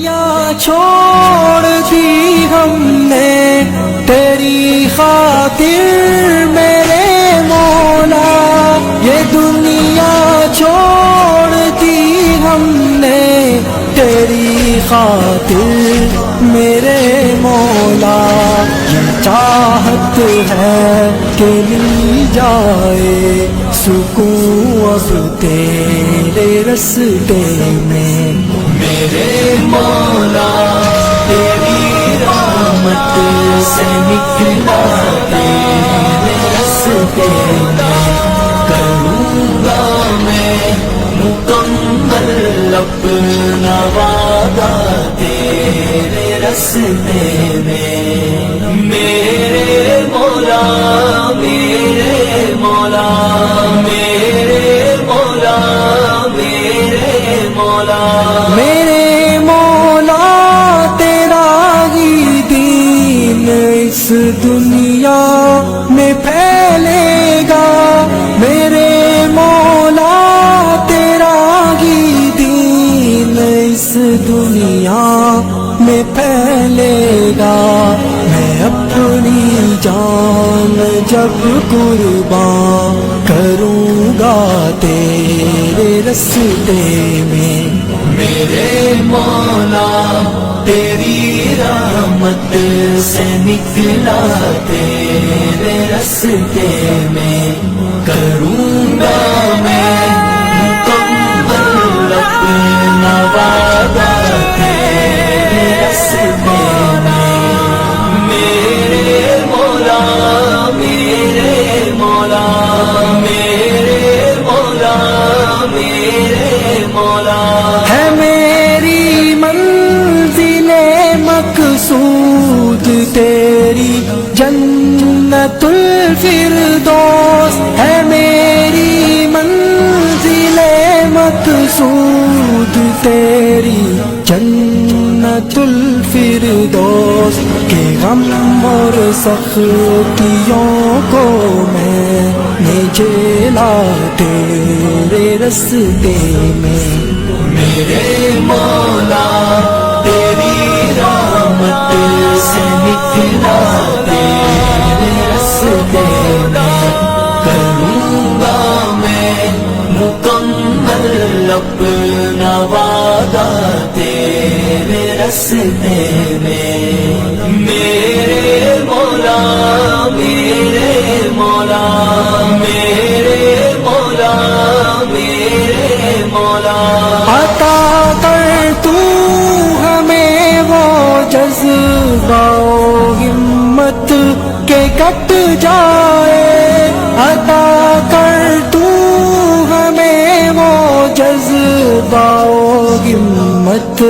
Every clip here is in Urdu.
دنیا چھوڑ دی ہم نے تیری خاطر میرے مولا، یہ دنیا چھوڑ دی ہم نے تیری خاطر میرے مولا، یہ چاہت ہے کہ مل جائے سکون اب تیرے راستے میں میرے مولا، تیری رحمت سے نکلا تیرے راستے میں، کروں گا میں مکمل اپنا وعدہ تیرے راستے میں، میرے مولا میرے مولا میرے مولا میرے مولا، میرے مولا تیرا ہی دین اس دنیا میں پھیلے گا، میرے مولا تیرا ہی دین اس دنیا میں پھیلے گا، میں اپنی جان جب قربان کروں گا تیرے راستے میں، میرے مولا تیری رحمت سے نکلا تیرے راستے میں، کروں گا میں مکمل اپنا وعدہ تیرے راستے میں، میرے مولا میرے مولا میرے مولا میرے مولا، ہے میری منزل مقصود تیری جنت الفردوس، ہے میری منزل مقصود تیری جنت الفردوس، کہ غم اور سختیوں کو میں نے جھیلا تیرے راستے میں، میرے مولا تیری رحمت سے نکلا تیرے راستے میں، کروں گا میں مکمل اپنا وعدہ تیرے راستے میں، میرے مولا میرے مولا میرے مولا میرے مولا، عطا کر تو ہمیں وہ جذبہ و ہمت کہ کٹ جائے، عطا کر تو ہمیں وہ جذبہ و ہمت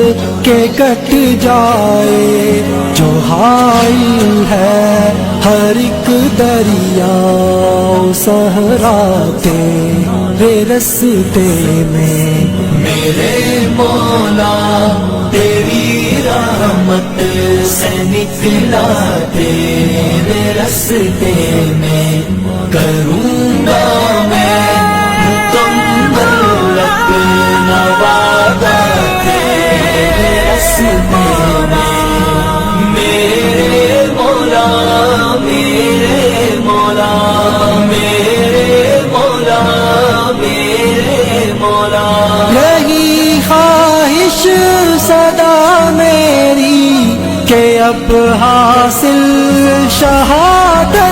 کہ کٹ جائے، جو حائل ہے ہر ایک دریا صحرا تیرے راستے میں، میرے مولا تیری رحمت سے نکلا تیرے راستے میں، کروں گا میں مکمل اپنا وعدہ تیرے راستے میں، میرے مولا میرے مولا میرے مولا میرے مولا، یہی خواہش صدا میری کہ اب حاصل شہادت